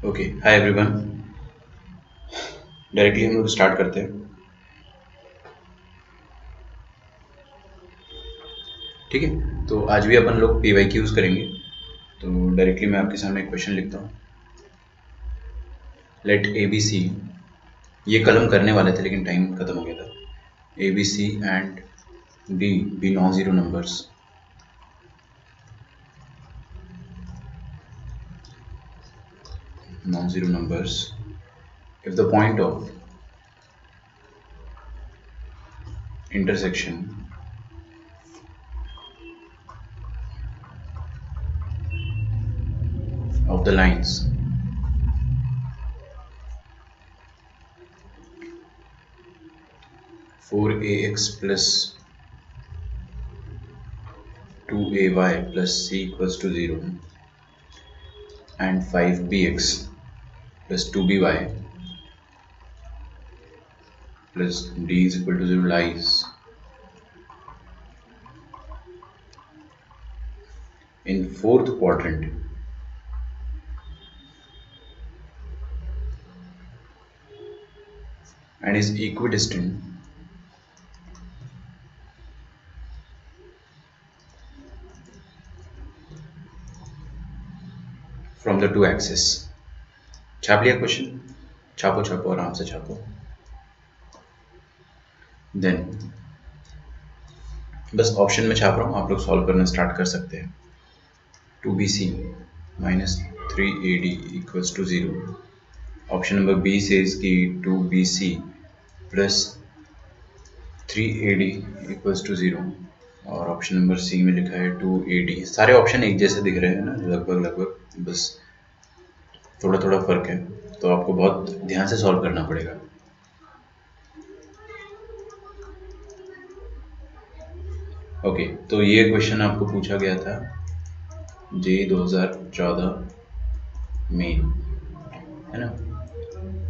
Okay, hi everyone. Directly हम लोग start करते हैं। ठीक है, तो आज भी अपन लोग PYQs करेंगे। तो डायरेक्टली मैं आपके सामने एक क्वेश्चन लिखता हूँ। लेट ABC, ये कल हम करने वाले थे लेकिन टाइम खत्म हो गया था। ABC and D be non-zero numbers. Non-zero numbers if the point of intersection of the lines four AX plus 2AY plus C equals to 0 and 5BX plus 2BY plus D is equal to 0 lies in fourth quadrant and is equidistant from the two axes. छाप लिया question? छापो छापो, आराम से छापो। Then बस option में छाप रहा हूँ, आप लोग सॉल्व करना स्टार्ट कर सकते हैं। 2BC minus 3AD equals to 0. Option number B says कि 2BC plus 3AD equals to 0 और ऑप्शन नंबर C में लिखा है 2AD। सारे ऑप्शन एक जैसे दिख रहे हैं ना, लगभग, बस थोड़ा थोड़ा फर्क है, तो आपको बहुत ध्यान से सॉल्व करना पड़ेगा। ओके, तो ये क्वेश्चन आपको पूछा गया था JEE 2014 में, है ना।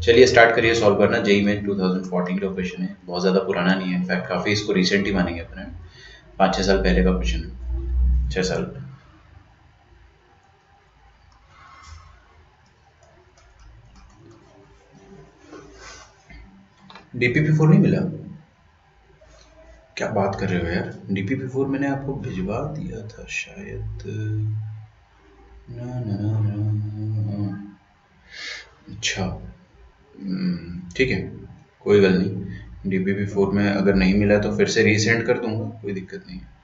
चलिए स्टार्ट करिए सॉल्व करना। JEE में 2014 का क्वेश्चन है, बहुत ज़्यादा पुराना नहीं है, इनफैक्ट काफ़ी इसको रिसेंट ही मानेंगे अपने, 5-6 साल पहले का क्वेश्चन है, 6 साल। DPP4 नहीं मिला? क्या बात कर रहे हो यार, DPP4 मैंने आपको भिजवा दिया था शायद। ना। अच्छा, ठीक है, कोई गल नहीं। DPP4 में अगर नहीं मिला तो फिर से रीसेंड कर दूंगा, कोई दिक्कत नहीं है।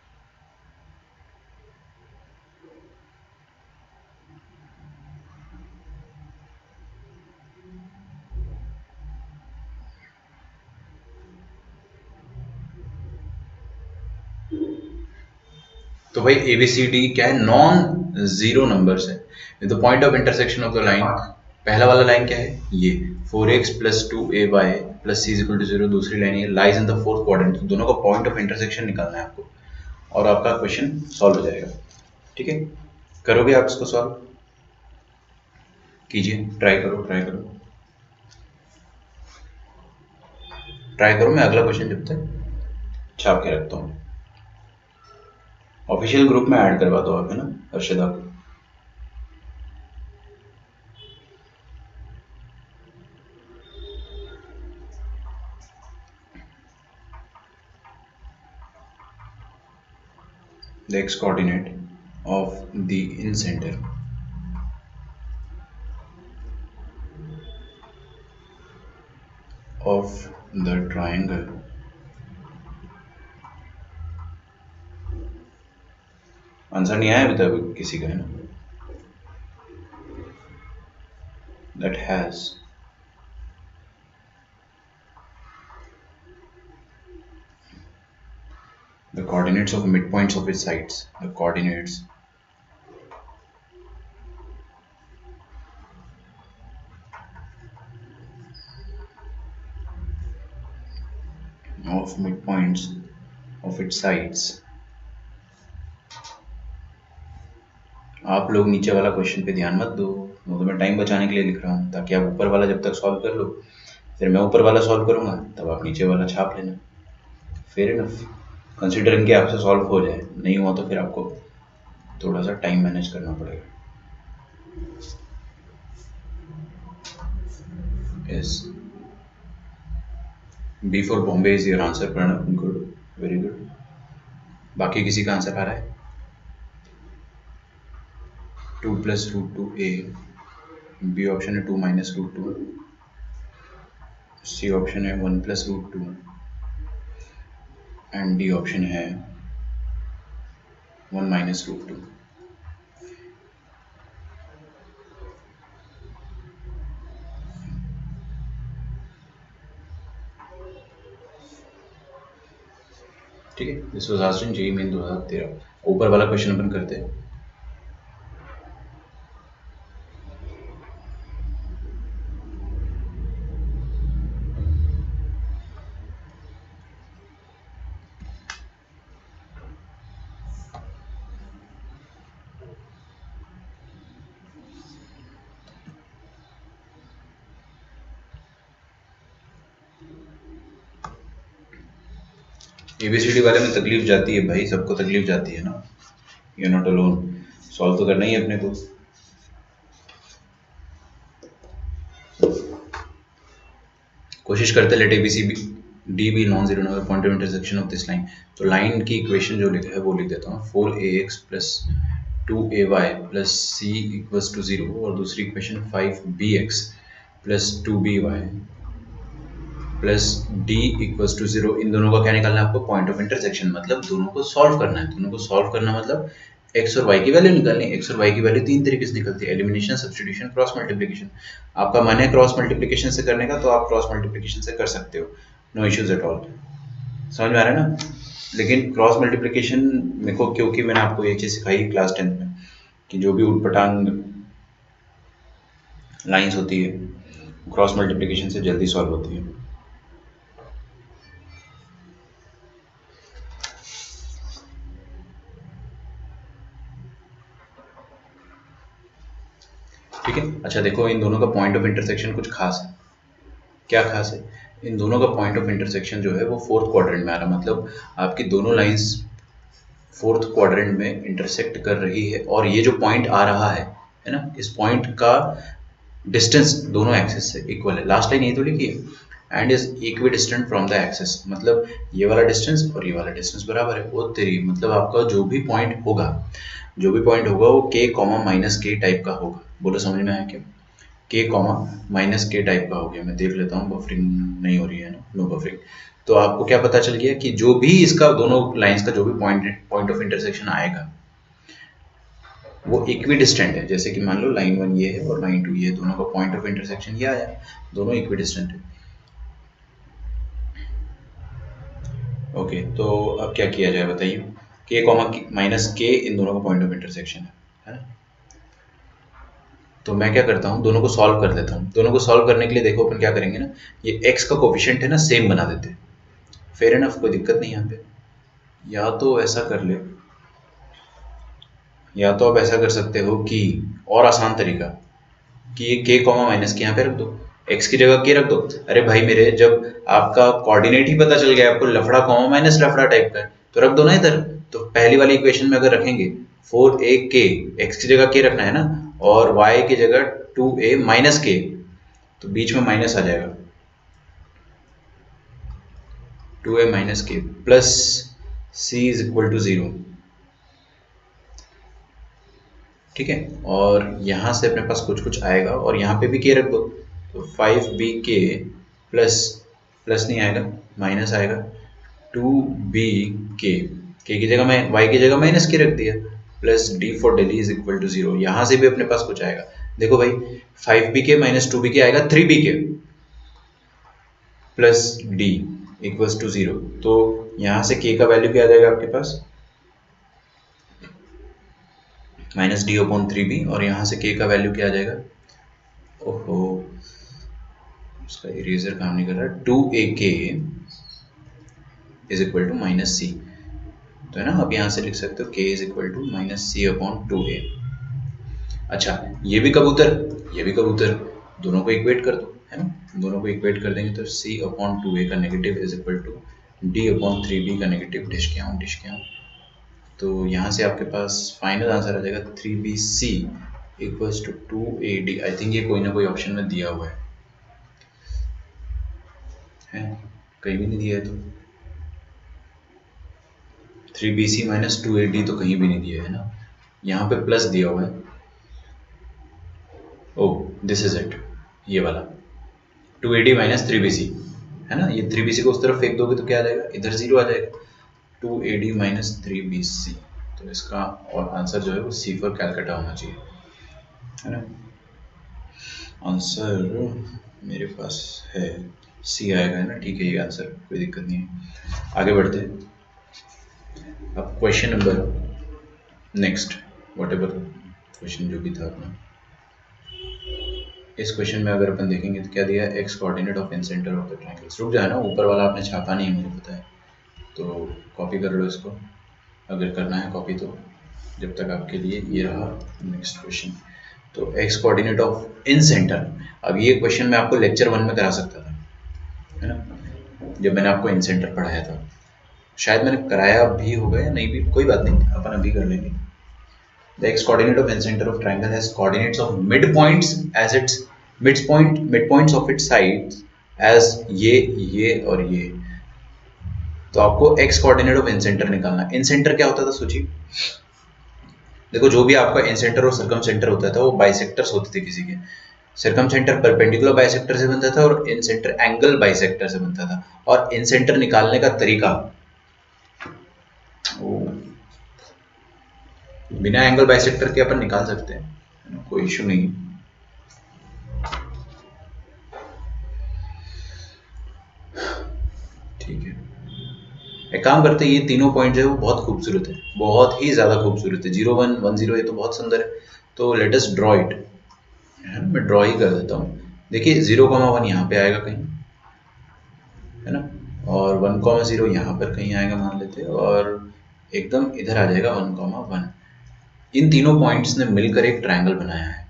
तो भाई ABCD क्या है? नॉन जीरो नंबर्स है। The point of intersection of the line, पहला वाला लाइन क्या है? ये 4x plus 2ay plus c is equal to 0, दूसरी लाइन ये lies in the fourth quadrant. तो दोनों का पॉइंट ऑफ इंटरसेक्शन निकालना है आपको और आपका क्वेश्चन सॉल्व हो जाएगा। ठीक है, करोगे आप इसको सॉल्व? कीजिए, ट्राई करो। मैं अगला क्वेश्चन जब तक छाप के रखता हूँ। ऑफिशियल ग्रुप में ऐड करवा दो आप, है ना, अर्शदा को। The x coordinate of the incenter of the triangle answer नहीं आया अभी तक किसी का, है ना, that has the coordinates of midpoints of its sides, the coordinates of midpoints of its sides। आप लोग नीचे वाला क्वेश्चन पे ध्यान मत दो, वो तो मैं टाइम बचाने के लिए लिख रहा हूँ, ताकि आप ऊपर वाला जब तक सॉल्व कर लो, फिर मैं ऊपर वाला सॉल्व करूँगा, तब आप नीचे वाला छाप लेना। फेयर इनफ, कंसिडरिंग कि आपसे सॉल्व हो जाए, नहीं हुआ तो फिर आपको थोड़ा सा टाइम मैनेज करना पड़ेगा। Yes. B for Bombay is your answer, Pranav. Good. Very good. बाकी किसी का आंसर आ रहा है? 2 plus root 2a. B option है 2 minus root 2. C ऑप्शन है 1 plus root 2. And D option है 1 minus root 2. ठीक है, this was asked in JEE main 2013. ऊपर वाला क्वेश्चन अपन करते हैं. एबीसीडी वाले में तकलीफ जाती है भाई, सबको तकलीफ जाती है ना. You not alone. सॉल्व तो करना ही है अपने को. कोशिश करते let A B C D D B non zero number point of intersection of this line. तो लाइन की इक्वेशन जो लिखा है वो लिख देता हूँ. 4ax plus 2ay plus c equals to 0 और दूसरी equation 5bx plus 2by plus D equals to 0. इन दोनों का क्या निकालना है आपको? Point of intersection. मतलब दोनों को सॉल्व करना है. दोनों को सॉल्व करना मतलब x और y की वैल्यू निकालनी है. x और y की वैल्यू तीन तरीके से निकलती है: एलिमिनेशन, सब्स्टिट्यूशन, क्रॉस मल्टीप्लिकेशन. आपका मन है क्रॉस मल्टीप्लिकेशन से करने का तो आप क्रॉस मल्टीप्लिकेशन से कर सकते हो. No issues at all. समझ में आ रहा है ना? लेकिन क्रॉस मल्टीप्लिकेशन मेरे को, क्योंकि मैंने आपको ये चीज़ सिखाई क्लास 10 में कि जो भी उटपटांग लाइंस होती है क्रॉस मल्टीप्लिकेशन से जल्दी सॉल्व होती है. ठीक है. अच्छा देखो, इन दोनों का पॉइंट ऑफ इंटरसेक्शन कुछ खास है. क्या खास है? इन दोनों का पॉइंट ऑफ इंटरसेक्शन जो है वो फोर्थ क्वाड्रेंट में आ रहा है. मतलब आपकी दोनों लाइंस फोर्थ क्वाड्रेंट में इंटरसेक्ट कर रही है और ये जो पॉइंट आ रहा है ना, इस पॉइंट का डिस्टेंस दोनों एक्सिस से इक्वल है. लास्ट लाइन ये तो लिखी है, and is equi distant from the axis. मतलब ये वाला डिस्टेंस और ये वाला डिस्टेंस बराबर है. वो तेरी मतलब आपका जो भी पॉइंट होगा वो k कॉमा माइनस के टाइप का होगा. बोलो समझ में आया क्या? k कॉमा माइनस के टाइप का हो गया. मैं देख लेता हूँ बफरिंग नहीं हो रही है ना. No buffering. तो आपको क्या पता चल गया कि जो भी इसका दोनों लाइंस का जो भी पॉइंट ऑफ इंटरसेक्शन आएगा वो इक्वी डिस्टेंट है. जैसे कि मान लो लाइन 1 ये है और लाइन 2 ये है, दोनों का पॉइंट ऑफ इंटरसेक्शन ये आया, दोनों इक्वी डिस्टेंट है. ओके, तो अब क्या किया जाए बताइए? k कॉमा माइनस के इन दोनों का पॉइंट ऑफ इंटरसेक्शन है ना? तो मैं क्या करता हूँ, दोनों को सॉल्व कर देता हूँ. दोनों को सॉल्व करने के लिए देखो अपन क्या करेंगे ना, ये x का कोफिशिएंट है ना सेम बना देते हैं. फेयर एनफ, कोई दिक्कत नहीं यहाँ पे. या तो ऐसा कर ले, या तो आप ऐसा कर सकते हो कि और आसान तरीका कि ये k कॉमा माइनस के यहाँ पे रख दो, x की जगह k रख दो. अरे भाई मेरे, जब आपका कोऑर्डिनेट ही पता चल गया आपको लफड़ा कॉमा माइनस लफड़ा टाइप का है तो रख दो ना इधर. तो पहली वाली इक्वेशन में अगर रखेंगे 4ak, x की जगह k रखना है ना, और y की जगह 2a माइनस k, तो बीच में माइनस आ जाएगा. 2a माइनस के plus c is equal to 0. ठीक है. और यहाँ से अपने पास कुछ कुछ आएगा और यहाँ पे भी k रख दो. तो 5bk प्लस प्लस नहीं आएगा, माइनस आएगा 2bk. k की जगह मैं y की जगह माइनस k रख दिया, plus d for Delhi is equal to 0. यहाँ से भी अपने पास कुछ आएगा. देखो भाई 5bk माइनस 2bk आएगा 3bk plus d equals to 0. तो यहाँ से k का वैल्यू क्या आ जाएगा आपके पास? Minus D upon 3b. और यहाँ से k का वैल्यू क्या आ जाएगा? ओहो, उसका इरेजर काम नहीं कर रहा. 2ak is equal to minus C. तो है ना, अब यहाँ से लिख सकते हो k is equal to minus C upon 2a. अच्छा, ये भी कबूतर, दोनों को इक्वेट कर दो, है ना. दोनों को इक्वेट कर देंगे तो c अपॉन 2a का negative is equal to d upon 3b का नेगेटिव. डिश के आऊँ. तो यहाँ से आपके पास फाइनल आंसर आ जाएगा 3bc equals to 2ad. I think ये कोई ना कोई ऑप्शन में दिया हुआ है. है, कहीं भी नहीं दिया है तो 3BC माइनस 2AD तो कहीं भी नहीं दिया है ना, यहाँ पे प्लस दिया हुआ है। ओ दिस इज इट, ये वाला 2AD माइनस 3BC है ना, ये 3BC को उस तरफ फेंक दोगे तो क्या आ जाएगा, इधर जीरो आ जाएगा, 2AD माइनस 3BC। तो इसका और आंसर जो है वो C फॉर कैलकाटा होना चाहिए, है ना। आंसर मेरे पास है C आएगा, है ना, ठीक है, ये आंसर कोई दिक्कत नहीं है। आगे बढ़ते हैं। अब question number next, what ever question जो भी था अपना, इस क्वेश्चन में अगर अपन देखेंगे तो क्या दिया है, x coordinate of in centre of the triangle. रुक जाए ना, ऊपर वाला आपने छापा नहीं है मुझे पता है, तो कॉपी कर लो इसको अगर करना है कॉपी तो, जब तक आपके लिए ये रहा नेक्स्ट क्वेश्चन। तो x coordinate of in centre, अब ये क्वेश्चन मैं आपको लेक्चर 1 में करा सकता था, है ना, जब मैंने आपको इन सेंटर पढ़ाया था, शायद मैंने कराया भी होगा या नहीं भी, कोई बात नहीं, अपन अभी कर लेंगे। The x coordinate of incenter of triangle has coordinates of midpoints as its midpoints of its sides as ये और ये। तो आपको x coordinate of incenter निकालना है। incenter क्या होता था सोचिए, देखो जो भी आपका incenter और circumcenter होता था वो बाइसेक्टर्स होते थे किसी के, circumcenter परपेंडिकुलर बाइसेक्टर से बनता था और incenter एंगल बाइसेक्टर से बनता था। और incenter निकालने का तरीका, बिना एंगल बाइसेक्टर के अपन निकाल सकते हैं, कोई इशू नहीं। ठीक है, एक काम करते हैं, ये तीनों पॉइंट जो है वो बहुत खूबसूरत है, बहुत ही ज़्यादा खूबसूरत है, 0 1 1 0, ये तो बहुत सुंदर है। तो लेट अस ड्रॉ इट, है ना, मैं ड्रॉ ही कर देता हूँ। देखिए 0,1 यहाँ पे आएगा कहीं, है ना, और 1,0 यहाँ पर कहीं आएगा मान लेते हैं, और एकदम इधर आ जाएगा 1,1। इन तीनों पॉइंट्स ने मिलकर एक ट्रायंगल बनाया है,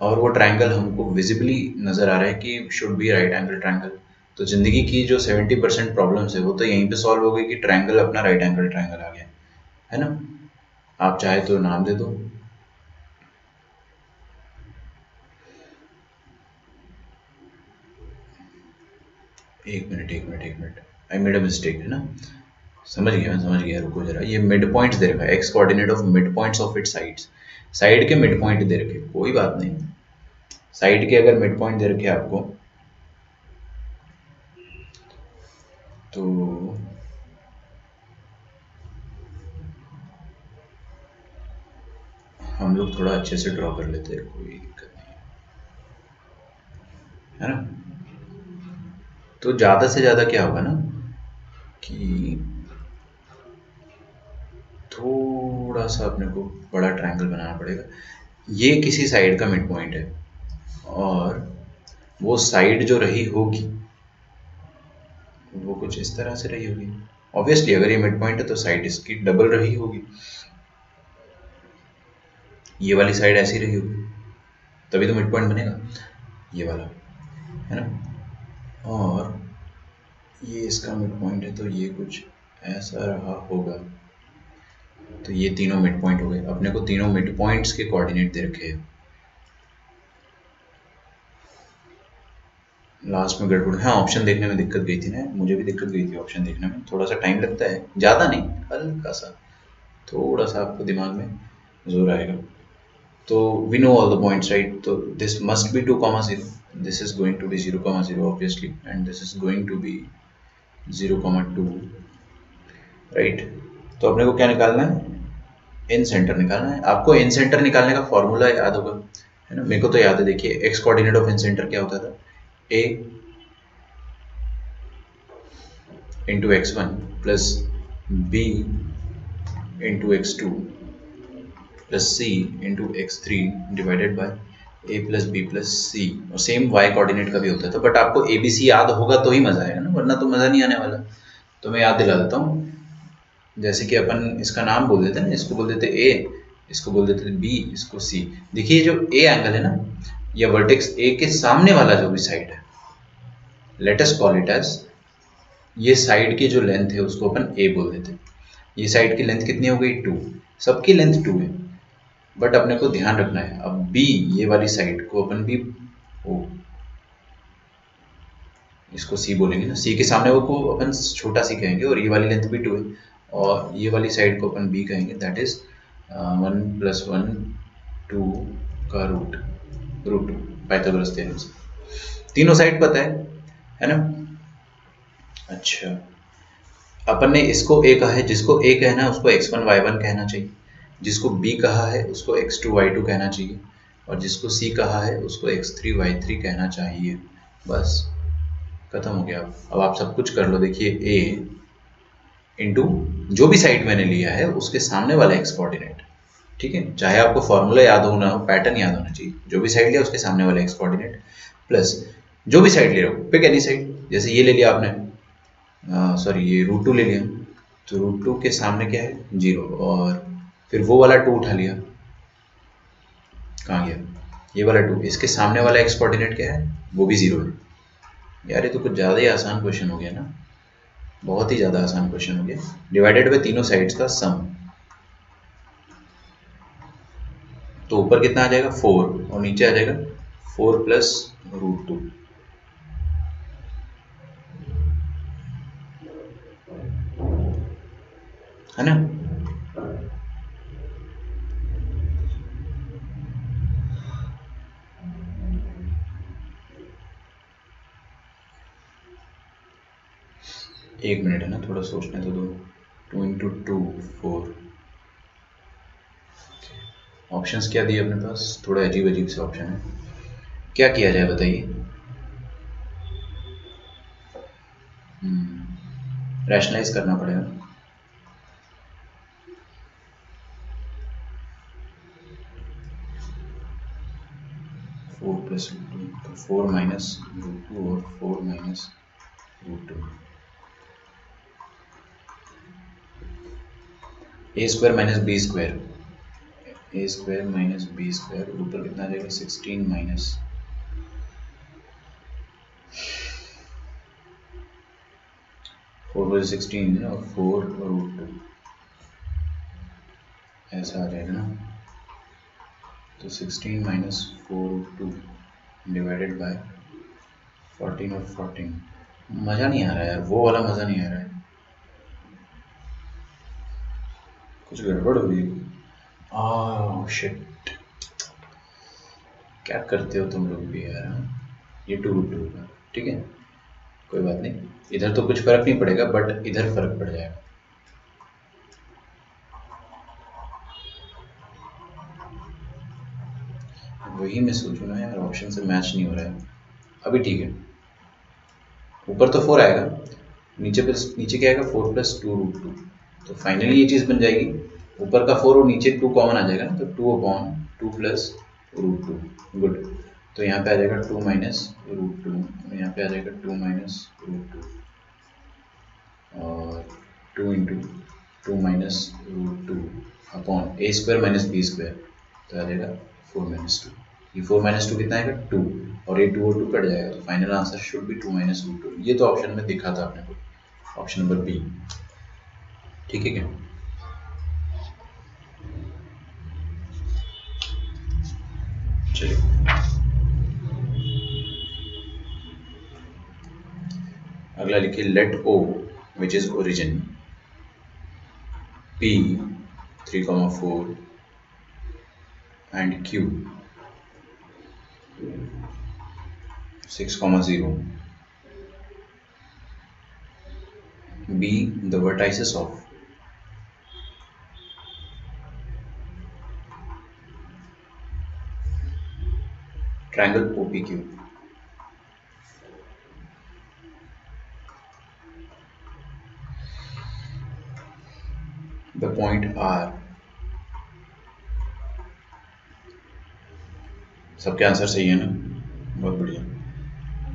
और वो ट्रायंगल हमको विजिबली नज़र आ रहा है कि should be right angle triangle. तो ज़िंदगी की जो 70% प्रॉब्लम्स है वो तो यहीं पे सॉल्व हो गई कि ट्रायंगल अपना राइट एंगल ट्रायंगल आ गया, है ना। आप चाहे तो नाम दे दो, एक minute, I made a mistake, है ना, समझ गया, मैं समझ गया, रुको जरा। ये मिड पॉइंट्स दे रखा है, x coordinate of mid points of it sides, side के मिड पॉइंट दे रखे, कोई बात नहीं, साइड के अगर मिड पॉइंट दे रखे आपको तो हम लोग थोड़ा अच्छे से ड्रॉ कर लेते हैं, कोई दिक्कत नहीं है ना। तो ज़्यादा से ज़्यादा क्या होगा ना कि थोड़ा सा अपने को बड़ा ट्रायंगल बनाना पड़ेगा। ये किसी साइड का मिड पॉइंट है, और वो साइड जो रही होगी वो कुछ इस तरह से रही होगी। ऑब्वियसली अगर ये मिड पॉइंट है तो साइड इसकी डबल रही होगी, ये वाली साइड ऐसी रही होगी, तभी तो मिड पॉइंट बनेगा, ये वाला, है ना। और ये इसका मिड पॉइंट है तो ये कुछ ऐसा रहा होगा, तो ये तीनों मिड पॉइंट हो गए। अपने को तीनों मिड पॉइंट्स के कोऑर्डिनेट दे रखे हैं। लास्ट में गड़बड़, हाँ ऑप्शन देखने में दिक्कत गई थी ना, मुझे भी दिक्कत गई थी ऑप्शन देखने में, थोड़ा सा टाइम लगता है, ज़्यादा नहीं, हल्का सा, थोड़ा सा आपको दिमाग में जोर आएगा। तो we know all the points right, तो this must be 2,0, this is going to be 0,0 obviously, and this is going to be 0,2, right. तो अपने को क्या निकालना है, इन सेंटर निकालना है। आपको इन सेंटर निकालने का फॉर्मूला याद होगा, है ना, मेरे को तो याद है। देखिए X coordinate of incentre क्या होता था, a into x1 plus b into x2 plus c into x3 divided by a plus B plus C. और सेम y कोऑर्डिनेट का भी होता था, बट आपको ए बी सी याद होगा तो ही मजा आएगा ना, वरना तो मजा नहीं आने वाला। तो मैं याद दिला देता हूँ, जैसे कि अपन इसका नाम बोल देते हैं ना, इसको बोल देते a, इसको बोल देते b, इसको c। देखिए जो a एंगल है ना, या वर्टेक्स a के सामने वाला जो भी साइड है, let us call it as, ये साइड की जो लेंथ है उसको अपन a बोल देते हैं। ये साइड की लेंथ कितनी हो गई, 2, सबकी लेंथ 2 है, बट अपने को ध्यान रखना है अब b, ये वाली साइड को अपन b, ओ इसको सी बोलेंगे ना, सी के सामने वो को अपन छोटा सी कहेंगे और ये वाली लेंथ भी 2 है और ये वाली साइड को अपन बी कहेंगे, दैट इज 1 + 1 2 का रूट 2 पाइथागोरस थ्योरम से। तीनों साइड पता है ना। अच्छा, अपन ने इसको ए कहा है, जिसको ए कहना है उसको x1 y1 कहना चाहिए, जिसको b कहा है उसको x2 y2 कहना चाहिए और जिसको c कहा है उसको x3 y3 कहना चाहिए। बस खत्म हो गया। अब आप सब कुछ कर लो। देखिए a इंटू जो भी साइड मैंने लिया है उसके सामने वाला x कोऑर्डिनेट, ठीक है, चाहे आपको फॉर्मूला याद होना हो, पैटर्न याद होना चाहिए, जो भी साइड लिया उसके सामने वाला x कोऑर्डिनेट प्लस जो भी साइड ले रहे हो, पिक एनी साइड, जैसे ये ले लिया आपने, सॉरी ये √2 ले लिया, तो √2 के सामने क्या है 0 और फिर वो वाला 2 उठा लिया, कहाँ गया ये वाला 2, इसके सामने वाला x कोऑर्डिनेट क्या है वो भी 0 है। यार ये तो कुछ ज़्यादा ही आसान क्वेश्चन हो गया ना, बहुत ही ज़्यादा आसान क्वेश्चन हो गया। डिवाइडेड बाय तीनों साइड्स का सम, तो ऊपर कितना आ जाएगा 4 और नीचे आ जाएगा 4 + √2, है ना। एक मिनट है ना, थोड़ा सोचने तो दो। 2 × 2 4, ऑप्शंस क्या दिए अपने पास, थोड़ा अजीब अजीब से ऑप्शन है, क्या किया जाए बताइए। रैशनलाइज करना पड़ेगा। 4 + √2 तो 4 - √2 और 4 - √2, a² - b², a² - b², ऊपर कितना आ जाएगा 16 माइनस 4 × 16 और 4 √2, ऐसा आ जाएगा ना, तो 16 - 4√2 डिवाइडेड बाय 14 और 14। मज़ा नहीं आ रहा है यार, वो वाला मज़ा नहीं आ रहा है, कुछ गड़बड़ हो गई। शिट, क्या करते हो तुम लोग भी यार। ये 2√2 होगा, ठीक है, कोई बात नहीं, इधर तो कुछ फर्क नहीं पड़ेगा बट इधर फर्क पड़ जाएगा। वही मैं सोचूं ना यार, ऑप्शन से मैच नहीं हो रहा है। अभी ठीक है, ऊपर तो 4 आएगा, नीचे क्या आएगा 4 + 2√2, तो फाइनली ये चीज़ बन जाएगी, ऊपर का 4 और नीचे 2 कॉमन आ जाएगा ना, तो 2/2 + √2, गुड। तो यहाँ पे आ जाएगा 2 - √2, यहाँ पे आ जाएगा 2 - √2 और 2 × 2 - √2 अपॉन a² - b², तो आ जाएगा 4 - 2। ये 4 - 2 कितना आएगा 2 और ये 2 और 2 कट जाएगा, तो फाइनल आंसर शुड बी 2 - √2। ये तो ऑप्शन में दिखा था अपने को, ऑप्शन नंबर बी, ठीक है क्या। चलिए अगला लिखिए, let O which is origin P 3,4 and Q 6,0 be the vertices of triangle OPQ. The point R, सबके आंसर सही है ना, बहुत बढ़िया।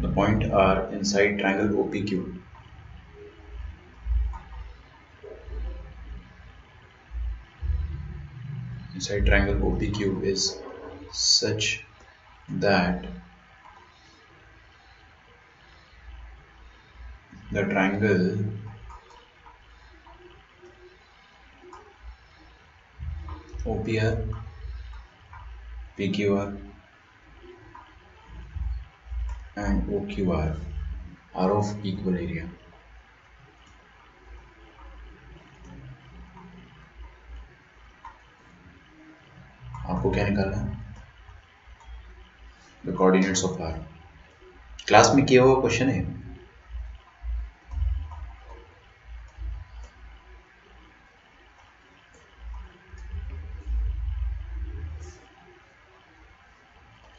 The point R inside triangle OPQ is such that the triangle OPR, PQR and OQR R of equal area. आपको क्या निकालना है? The coordinates of R. Class में किया हुआ क्वेश्चन है।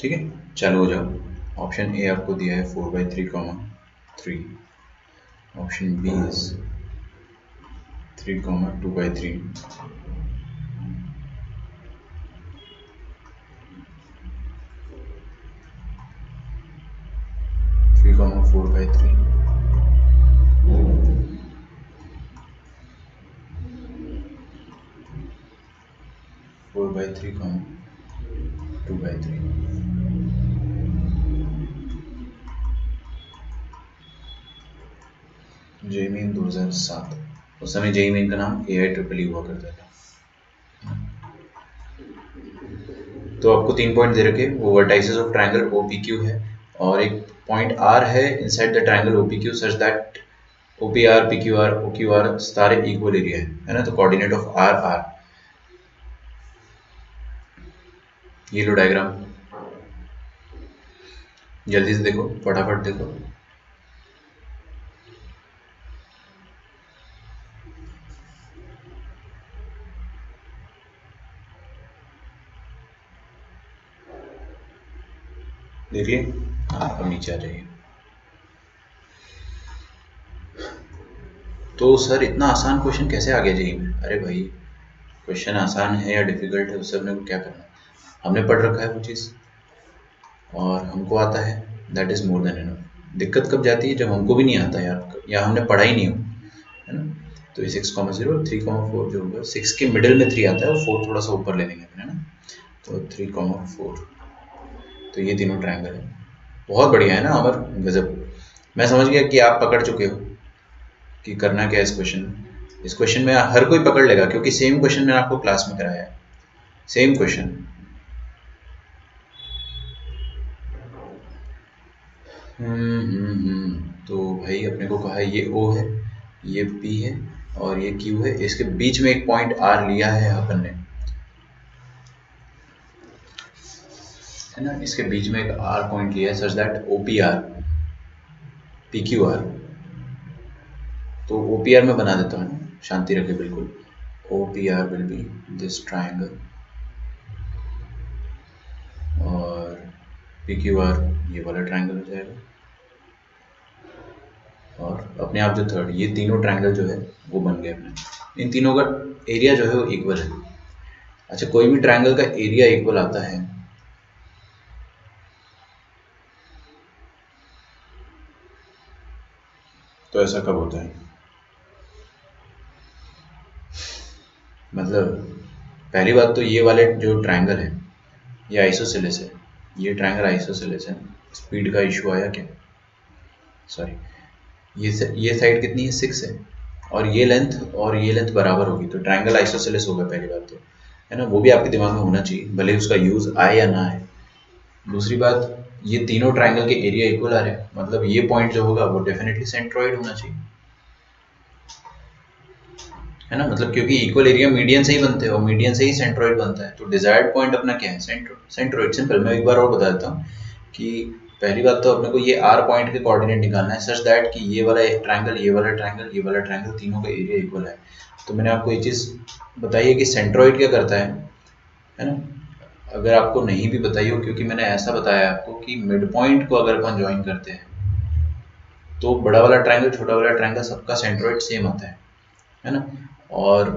ठीक है, चालू हो जाओ। ऑप्शन ए आपको दिया है 4/3, 3। Option B is 3, 2/3। 3, 4/3। 4/3, 2/3। JEE Main 2007। उस समय जेईई मेन का नाम AI-EEE हुआ करता था। तो आपको 3 पॉइंट दे रखे, वो वर्टाइसेस ऑफ ट्रायंगल OPQ है, और एक पॉइंट R है inside the triangle OPQ such that OPR, PQR, OQR सारे इक्वल एरिया है ना। तो कोऑर्डिनेट ऑफ R। ये लो डायग्राम, जल्दी से देखो, फटाफट देखो। देख लिए? अब नीचे आ जाइए। तो सर इतना आसान क्वेश्चन कैसे आ गया जेईई में? अरे भाई, क्वेश्चन आसान है या डिफिकल्ट है उससे अपने को क्या करना, हमने पढ़ रखा है वो चीज़ और हमको आता है, that is more than enough. दिक्कत कब जाती है? जब हमको भी नहीं आता यार, या हमने पढ़ा ही नहीं हो, है ना। तो 6,0, 3,4 जो होगा, 6 के मिडिल में 3 आता है और 4 थोड़ा सा ऊपर ले लेंगे अपने, है ना। तो 3,4। तो ये तीनों ट्रायंगल है। बहुत बढ़िया है ना अमर, गजब। मैं समझ गया कि आप पकड़ चुके हो कि करना क्या है इस क्वेश्चन में। इस क्वेश्चन में हर कोई पकड़ लेगा क्योंकि सेम क्वेश्चन मैंने आपको क्लास में कराया है, सेम क्वेश्चन। तो भाई अपने को कहा है ये O है, ये P है और ये Q है। इसके बीच में एक पॉइंट R लिया है अपन ने, है ना। इसके बीच में एक R पॉइंट लिया है सच दैट OPR, PQR। तो OPR में बना देता हूँ, शांति रखे बिल्कुल। OPR will be this triangle और PQR ये वाला ट्रायंगल हो जाएगा। और अपने आप जो थर्ड, ये तीनों ट्रायंगल जो है वो बन गए अपने। इन तीनों का एरिया जो है वो इक्वल है। अच्छा, कोई भी ट्रायंगल का एरिया इक्वल आता है तो ऐसा कब होता है? मतलब पहली बात तो ये वाले जो ट्रायंगल है ये आइसोसेलेस है, ये ट्रायंगल आइसोसेलेस है। स्पीड का इशू आया क्या? सॉरी, ये साइड कितनी है? 6 है और ये लेंथ बराबर होगी तो ट्रायंगल आइसोसेलेस होगा, पहली बात तो, है ना। वो भी आपके दिमाग में होना चाहिए, भले उसका यूज आए या ना आए। दूसरी बात, ये तीनों ट्रायंगल के एरिया इक्वल आ रहे हैं, मतलब ये पॉइंट जो होगा वो डेफिनेटली सेंट्रॉइड होना चाहिए, है ना। मतलब क्योंकि इक्वल एरिया मीडियन से ही बनते हैं और मीडियन से ही सेंट्रॉइड बनता है। तो डिजायर्ड पॉइंट अपना क्या है? सेंट्रॉइड। सिंपल। मैं एक बार और बता देता हूँ कि पहली बात तो अपने को ये R पॉइंट के कोऑर्डिनेट निकालना है सच दैट कि ये वाला ट्रायंगल, ये वाला ट्रायंगल, ये वाला ट्रायंगल, तीनों का एरिया इक्वल है। तो मैंने आपको ये चीज़ बताई है कि सेंट्रॉइड क्या करता है ना। अगर आपको नहीं भी बताई हो, क्योंकि मैंने ऐसा बताया आपको कि मिड पॉइंट को अगर अपन ज्वाइन करते हैं तो बड़ा वाला ट्रायंगल, छोटा वाला ट्रायंगल, सबका सेंट्रॉइड सेम आता है ना। और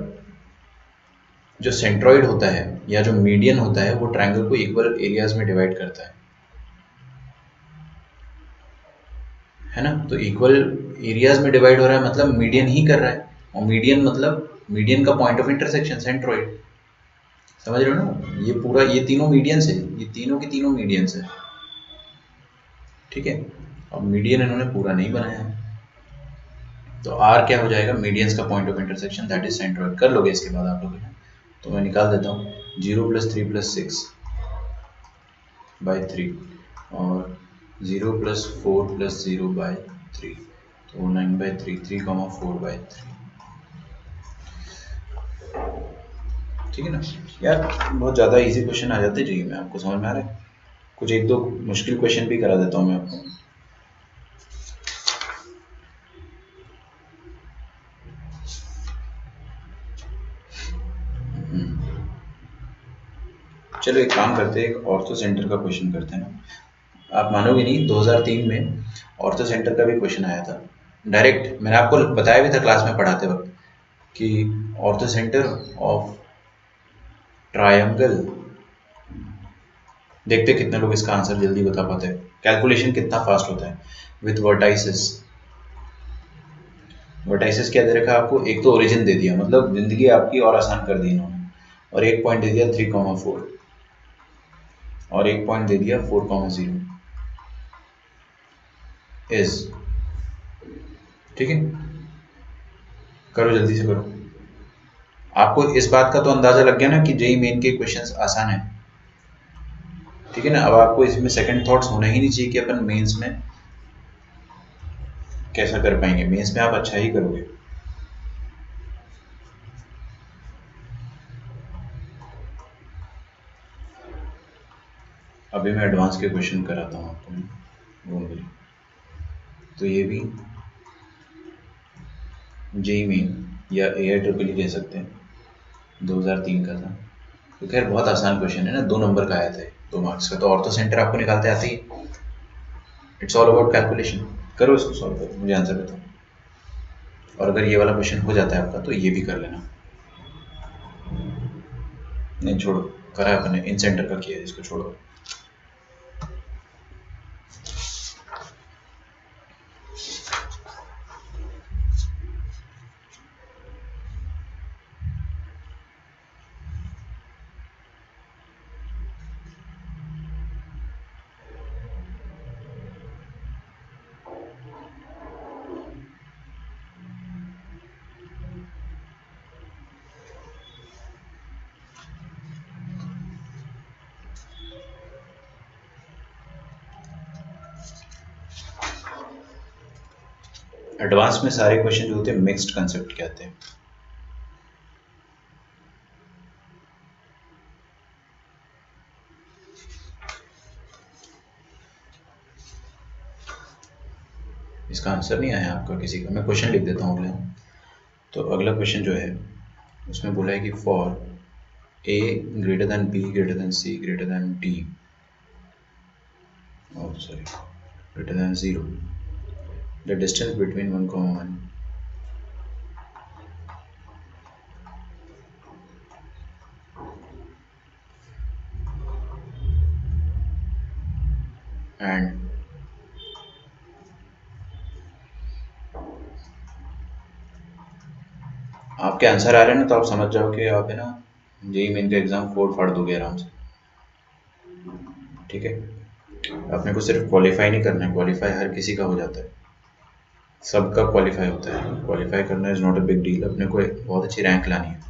जो सेंट्रॉइड होता है या जो मीडियन होता है वो ट्रायंगल को इक्वल एरियाज में डिवाइड करता है ना। तो इक्वल एरियाज में डिवाइड हो रहा है मतलब मीडियन ही कर रहा है, और मीडियन मतलब मीडियन का पॉइंट ऑफ इंटरसेक्शन सेंट्रॉइड। समझ रहे हो ना? ये पूरा, ये तीनों मीडियंस है, ये तीनों की तीनों मीडियंस है, ठीक है। अब मीडियन इन्होंने पूरा नहीं बनाया है तो आर क्या हो जाएगा? मीडियंस का point of intersection, that is centroid. कर लोगे इसके बाद आप लोग, तो मैं निकाल देता हूँ। 0+3+6/3 और 0+4+0/6 3, तो 9/3, 3,4/3, ठीक है ना यार। बहुत ज़्यादा इजी क्वेश्चन आ जाते जी में, आपको समझ में आ रहा है? कुछ एक दो मुश्किल क्वेश्चन भी करा देता हूँ मैं आपको। चलो एक काम करते हैं, एक ऑर्थो सेंटर का क्वेश्चन करते हैं ना। आप मानोगे नहीं, 2003 में ऑर्थो सेंटर का भी क्वेश्चन आया था डायरेक्ट। मैंने आपको बताया भी था क्लास में पढ़ाते वक्त कि ऑर्थो सेंटर ऑफ ट्रायंगल, देखते कितने लोग इसका आंसर जल्दी बता पाते हैं, कैलकुलेशन कितना फास्ट होता है। विथ वर्टाइसिस, वर्टाइसिस क्या दे रखा है आपको? एक तो ओरिजिन दे दिया, मतलब जिंदगी आपकी और आसान कर दी इन्होंने, और एक पॉइंट दे दिया 3,4, और एक पॉइंट दे दिया 4,0 इज, ठीक है। करो जल्दी से करो। आपको इस बात का तो अंदाजा लग गया ना कि जेई मेन के क्वेश्चंस आसान है, ठीक है ना। अब आपको इसमें सेकंड थॉट्स होना ही नहीं चाहिए कि अपन मेंस में कैसा कर पाएंगे। मेंस में आप अच्छा ही करोगे। अभी मैं एडवांस के क्वेश्चन कराता हूँ आपको। तो ये भी जेई मेन या एआई ट्रिपल कह सकते हैं, 2003 का था। तो खैर बहुत आसान क्वेश्चन है ना, 2 नंबर का आया था, 2 मार्क्स का। तो ऑर्थो सेंटर आपको निकालते आते ही, इट्स ऑल अबाउट कैलकुलेशन। करो इसको सॉल्व करो, मुझे आंसर बताओ। और अगर ये वाला क्वेश्चन हो जाता है आपका तो ये भी कर लेना। नहीं छोड़ो, करा है अपने, इन सेंटर का किया है, इसको छोड़ो। एडवांस में सारे क्वेश्चन जो होते हैं मिक्स्ड कंसेप्ट के आते हैं। इसका आंसर नहीं आया आपका किसी का? मैं क्वेश्चन लिख देता हूँ अगला। तो अगला क्वेश्चन जो है उसमें बोला है कि for A greater than B greater than C greater than D, sorry, greater than 0, the distance between 1,1 and आपके आंसर आ रहे हैं ना, तो आप समझ जाओ कि आप है ना जेई मेन का एग्जाम फोड़ फाड़ दोगे आराम से, ठीक है। अपने को सिर्फ क्वालिफाई नहीं करना है, क्वालिफाई हर किसी का हो जाता है, सबका क्वालिफाई होता है। क्वालिफाई करना is not a big deal, अपने को एक बहुत अच्छी रैंक लानी है।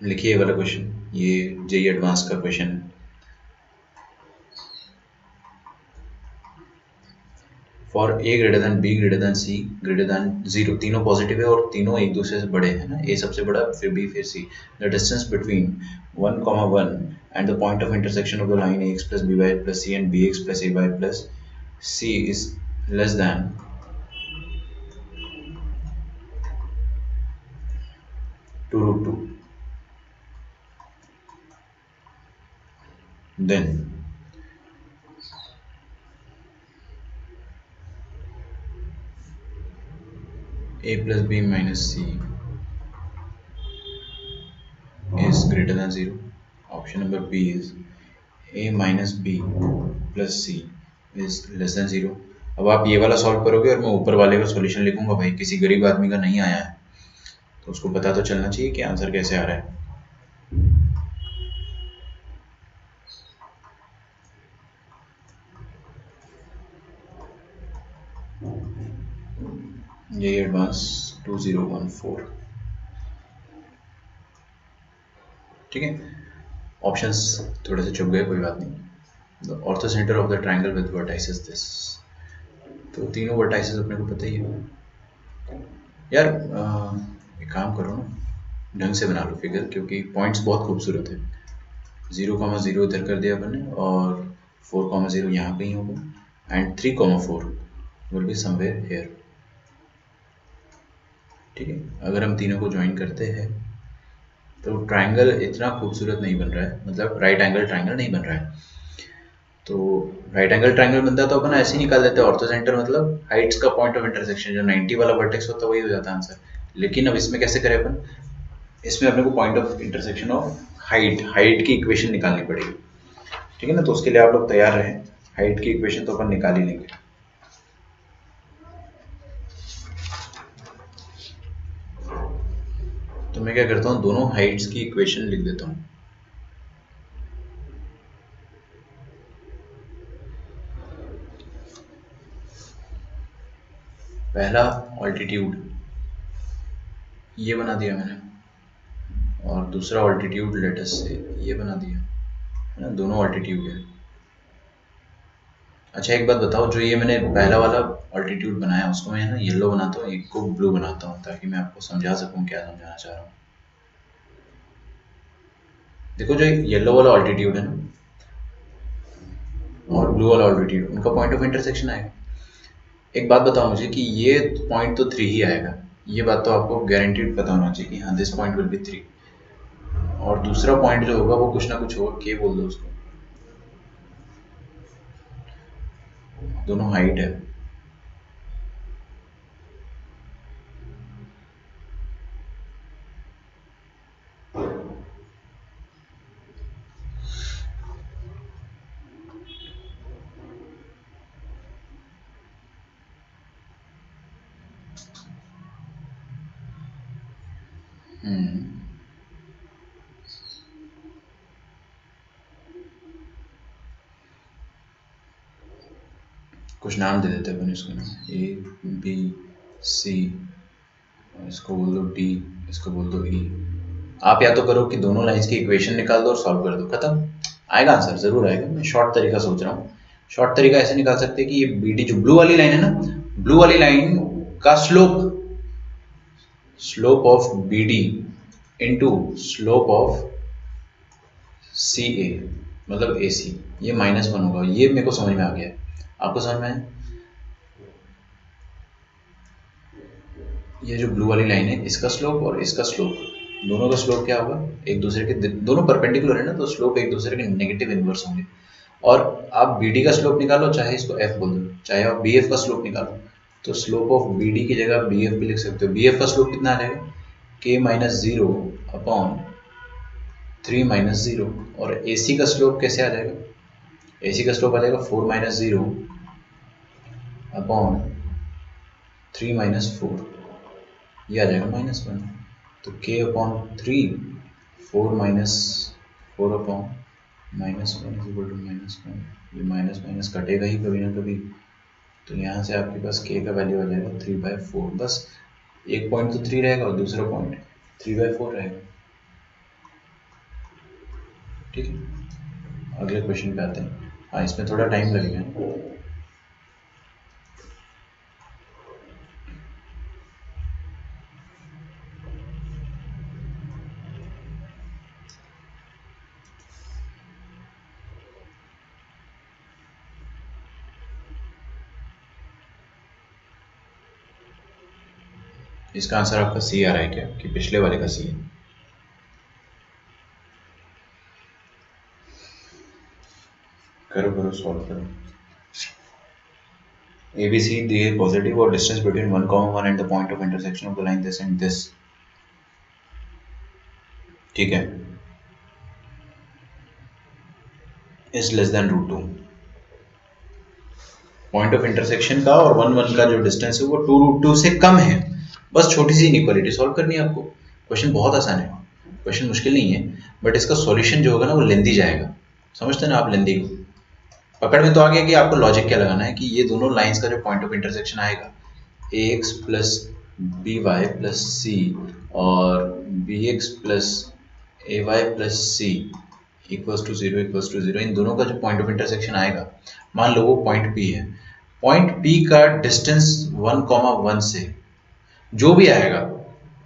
लिखिए वाला क्वेश्चन, ये जेई एडवांस का क्वेश्चन है। For A greater than B greater than C greater than 0, तीनों पॉजिटिव है और तीनों एक दूसरे से बड़े हैं ना, ए सबसे बड़ा फिर बी फिर C. The distance between 1,1 and the point of intersection of the line A X plus B Y plus C and B x plus A Y plus C is less than 2√2, then a plus b minus c is greater than 0. Option number B is a minus b plus c is less than 0. अब आप ये वाला solve करोगे और मैं ऊपर वाले का सॉल्यूशन लिखूंगा। भाई किसी गरीब आदमी का नहीं आया है तो उसको पता तो चलना चाहिए कि आंसर कैसे आ रहा है। ये एडवांस 2014, ठीक है। ऑप्शंस थोड़े से चुप गए, कोई बात नहीं। The ortho centre of the triangle with vertices this, तो तीनों वर्टाइसेस अपने को पता ही है यार। एक काम करो ना, ढंग से बना लो फिगर, क्योंकि पॉइंट्स बहुत खूबसूरत है। 0,0 इधर कर दिया अपन ने, और 4,0 यहाँ कहीं होगा, and 3,4 will be somewhere here. ठीक है, अगर हम तीनों को ज्वाइन करते हैं तो ट्राइंगल इतना खूबसूरत नहीं बन रहा है, मतलब राइट एंगल ट्राइंगल नहीं बन रहा है। तो राइट एंगल ट्राइंगल बनता तो अपन ऐसे ही निकाल देते, ऑर्थो सेंटर मतलब हाइट्स का पॉइंट ऑफ इंटरसेक्शन, जो 90 वाला वर्टेक्स होता है वही हो जाता है आंसर। लेकिन अब इसमें कैसे करें अपन, इसमें अपने को point of intersection of height की इक्वेशन निकालनी पड़ेगी। ठीक है ना, तो उसके लिए आप लोग तैयार रहें, हाइट की इक्वेशन तो अपन निकाल ही लेंगे। तो मैं क्या करता हूँ, दोनों हाइट्स की इक्वेशन लिख देता हूँ। पहला ऑल्टीट्यूड ये बना दिया मैंने, और दूसरा ऑल्टीट्यूड लेटस से ये बना दिया, है ना, दोनों ऑल्टीट्यूड है। अच्छा एक बात बताओ, जो ये मैंने पहला वाला ऑल्टीट्यूड बनाया उसको मैं ना येलो बनाता हूँ, एक को ब्लू बनाता हूँ, ताकि मैं आपको समझा सकूँ क्या समझाना चाह रहा हूँ। देखो जो येलो वाला ऑल्टीट्यूड है ना और ब्लू वाला ऑल्टीट्यूड, उनका पॉइंट ऑफ इंटरसेक्शन आएगा। एक बात बताओ मुझे कि ये पॉइंट तो 3 ही आएगा, ये बात तो आपको गारंटीड पता होना चाहिए कि हाँ दिस पॉइंट विल बी 3, और दूसरा पॉइंट जो होगा वो कुछ ना कुछ होगा, के बोल दो उसको, दोनों हाइट है। कुछ नाम दे देते हैं इसको ना, ए बी सी, इसको बोल दो डी, इसको बोल दो ई। आप या तो करो कि दोनों लाइंस की इक्वेशन निकाल दो और सॉल्व कर दो, खत्म, आएगा आंसर, जरूर आएगा। मैं शॉर्ट तरीका सोच रहा हूँ, शॉर्ट तरीका ऐसे निकाल सकते हैं कि ये बी डी जो ब्लू वाली लाइन है ना, ब्लू वाली लाइन का slope of B D into slope of C A, मतलब ए सी, ये -1 होगा। ये मेरे को समझ में आ गया, आपको समझ में आया? ये जो ब्लू वाली लाइन है इसका स्लोप और इसका स्लोप, दोनों का स्लोप क्या होगा, एक दूसरे के, दोनों परपेंडिकुलर है ना, तो स्लोप एक दूसरे के नेगेटिव इनवर्स होंगे। और आप बी डी का स्लोप निकालो, चाहे इसको एफ बोल दो, चाहे आप बी एफ का स्लोप निकालो, तो स्लोप ऑफ बी डी की जगह बी एफ भी लिख सकते हो। बी एफ का स्लोप कितना आ जाएगा, के -0 अपॉन 3 - 0, और ए सी का स्लोप कैसे आ जाएगा, ए सी का स्लोप आ जाएगा 4 - 0 अपॉन 3 - 4, ये आ जाएगा -1। तो k upon 3, 4 - 4 upon -1 is equal to -1। ये माइनस माइनस कटेगा ही कभी ना कभी, तो यहाँ से आपके पास k का वैल्यू आ जाएगा 3/4। बस एक पॉइंट तो 3 रहेगा और दूसरा पॉइंट 3/4 रहेगा। ठीक है, अगले क्वेश्चन पे आते हैं। हाँ इसमें थोड़ा टाइम लगेगा। इसका आंसर आपका सी आ रहा है क्या, कि पिछले वाले का सी है? करो करो सॉल्व करो। ABC the positive or distance between 1, 1 and the point of intersection of the line this and this। ठीक है, is less than √2। Point of intersection का और 1, 1 का जो डिस्टेंस है वो 2√2 से कम है। बस छोटी सी इनइक्वालिटी सॉल्व करनी है आपको। क्वेश्चन बहुत आसान है, क्वेश्चन मुश्किल नहीं है, बट इसका सॉल्यूशन जो होगा ना वो लेंदी जाएगा। समझते हैं ना आप लेंदी को? पकड़ में तो आ गया कि आपको लॉजिक क्या लगाना है, कि ये दोनों लाइंस का जो पॉइंट ऑफ इंटरसेक्शन आएगा, ax plus B Y plus C और bx plus ay plus C, equals to zero, इन दोनों का जो पॉइंट ऑफ इंटरसेक्शन आएगा, मान लो वो पॉइंट पी है, पॉइंट पी का डिस्टेंस 1,1 से जो भी आएगा,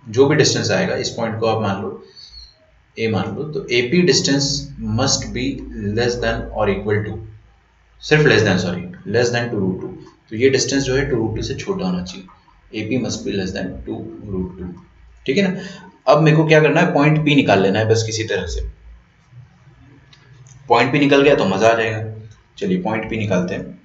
जो भी डिस्टेंस आएगा, इस पॉइंट को आप मान लो ए मान लो, तो A P distance must be less than और इक्वल टू, सिर्फ less than, sorry less than two root two, तो ये डिस्टेंस जो है टू रूट टू से छोटा होना चाहिए, A P must be less than two root two, ठीक है ना। अब मेरे को क्या करना है, पॉइंट पी निकाल लेना है बस किसी तरह से, पॉइंट पी निकल गया तो मजा आ जाएगा। चलिए पॉइंट पी निकालते हैं।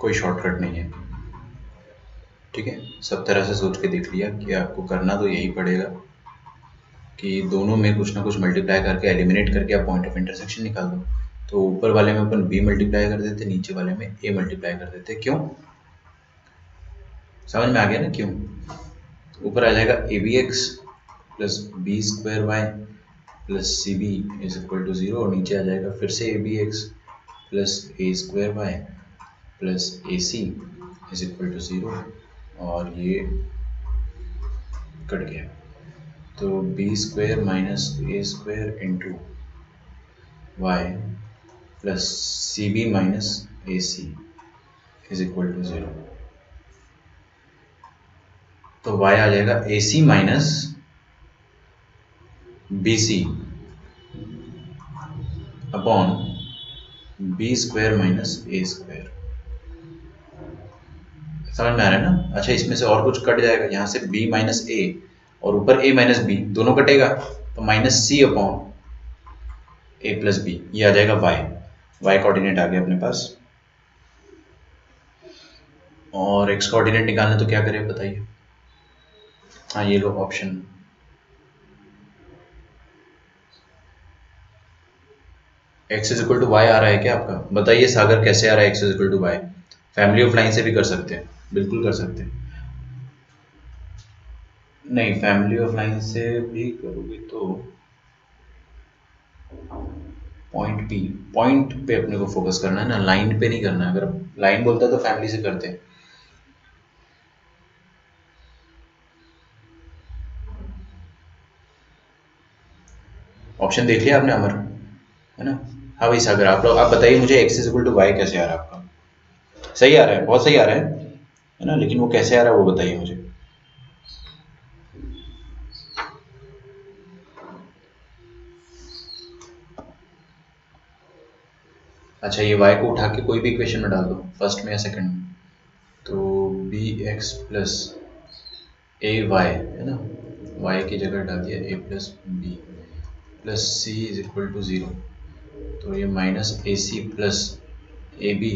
कोई शॉर्टकट नहीं है, ठीक है, सब तरह से सोच के देख लिया कि आपको करना तो यही पड़ेगा कि दोनों में कुछ ना कुछ मल्टीप्लाई करके एलिमिनेट करके आप पॉइंट ऑफ इंटरसेक्शन निकाल दो। तो ऊपर वाले में अपन b मल्टीप्लाई कर देते, नीचे वाले में a मल्टीप्लाई कर देते, क्यों, समझ में आ गया ना क्यों। ऊपर आ जाएगा A B x plus B square Y plus C B is equal to zero, और नीचे आ जाएगा फिर से A B x plus A square Y plus A C is equal to zero, और ये कट गया, तो B square minus A square into Y plus C B minus A C is equal to zero, तो y आ जाएगा A C minus B C upon B square minus A square, समझ में आ रहा है ना। अच्छा इसमें से और कुछ कट जाएगा, यहाँ से b माइनस ए और ऊपर a माइनस बी दोनों कटेगा, तो minus C upon a plus B, ये आ जाएगा y कोऑर्डिनेट आ गया अपने पास, और x कोऑर्डिनेट निकालना तो क्या करें बताइए। हाँ ये लो option, x is equal to Y आ रहा है क्या आपका, बताइए सागर कैसे आ रहा है x is equal to Y. Family of line से भी कर सकते हैं, बिल्कुल कर सकते हैं, नहीं फैमिली ऑफ लाइन से भी करोगे तो पॉइंट पे अपने को फोकस करना है ना, लाइन पे नहीं करना है। अगर लाइन बोलता तो फैमिली से करते हैं। ऑप्शन देख लिया आपने अमर, है ना। हाँ भाई सागर आप बताइए मुझे x is equal to Y कैसे आ रहा है आपका। सही आ रहा है, बहुत सही आ रहा है ना, लेकिन वो कैसे आ रहा है वो बताइए मुझे। अच्छा ये y को उठा के कोई भी इक्वेशन में डाल दो, फर्स्ट में या सेकंड में, तो बी एक्स प्लस ए वाई है ना, y की जगह डाल दिया a plus B plus C is equal to zero, तो ये minus A c plus a b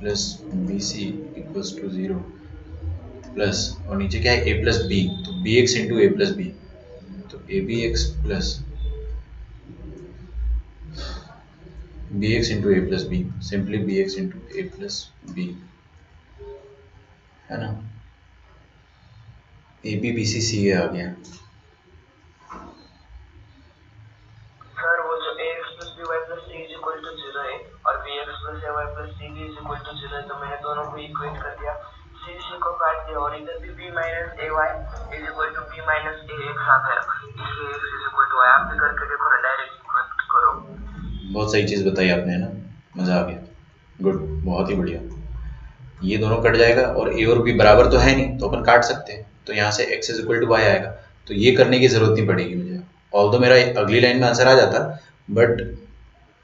plus b c equals to zero, plus और नीचे क्या है a प्लस बी, तो b x into a plus b, तो a B x plus b x into a plus b, simply b x into a plus B, है ना। A B B C सी आ गया। Sir वो जो A X plus B Y plus C is equal to zero है और B x plus A Y plus C B is equal to zero है, तो मैंने दोनों को इक्वेट कर दिया, सी सी को काट दिया और इधर भी B minus A Y is equal to B minus A X आ गया, इसलिए X is equal to Y. आप भी करके देखो ना, डायरेक्ट इक्वेट करो। बहुत सही चीज़ बताई आपने, है ना, मज़ा आ गया, गुड, बहुत ही बढ़िया। ये दोनों कट जाएगा और ए और बी बराबर तो है नहीं, तो अपन काट सकते हैं, तो यहाँ से x is equal to y आएगा, तो ये करने की ज़रूरत नहीं पड़ेगी मुझे, ऑल्दो मेरा अगली लाइन में आंसर आ जाता, बट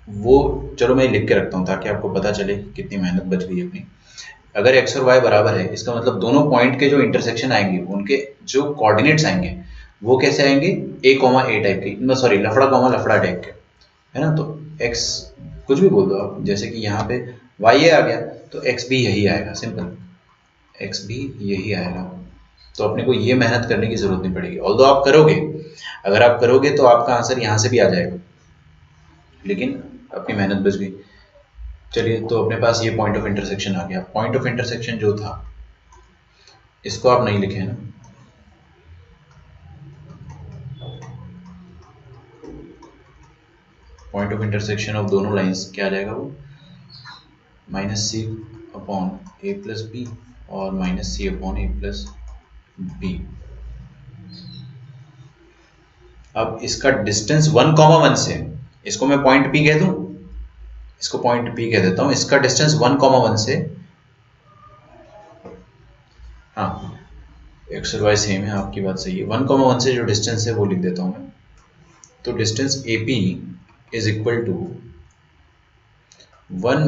वो चलो मैं लिख के रखता हूँ ताकि आपको पता चले कितनी मेहनत बच गई अपनी। अगर x और y बराबर है, इसका मतलब दोनों पॉइंट के जो इंटरसेक्शन आएंगे उनके जो कोऑर्डिनेट्स आएंगे वो कैसे आएंगे, a कॉमा ए टाइप के, सॉरी लफड़ा कॉमा लफड़ा टाइप के, है ना। तो x कुछ भी बोल दो आप, जैसे कि यहाँ पे y ये आ गया तो x भी यही आएगा, सिंपल एक्स भी यही आएगा। तो अपने को ये मेहनत करने की जरूरत नहीं पड़ेगी, ऑल्दो आप करोगे, अगर आप करोगे तो आपका आंसर यहाँ से भी आ जाएगा, लेकिन अपनी मेहनत बच गई। चलिए, तो अपने पास ये पॉइंट ऑफ इंटरसेक्शन आ गया। पॉइंट ऑफ इंटरसेक्शन जो था इसको आप नहीं लिखे ना, पॉइंट ऑफ इंटरसेक्शन ऑफ दोनों लाइंस क्या आ जाएगा, वो minus C upon a plus B और minus C upon a plus B. अब इसका डिस्टेंस 1,1 से, इसको मैं पॉइंट पी कह दूं, इसको पॉइंट पी कह देता हूं, इसका डिस्टेंस 1,1 से, हाँ एक्स और वाई सेम है, आपकी बात सही है, 1,1 से जो डिस्टेंस है वो लिख देता हूं मैं। तो distance a p is equal to 1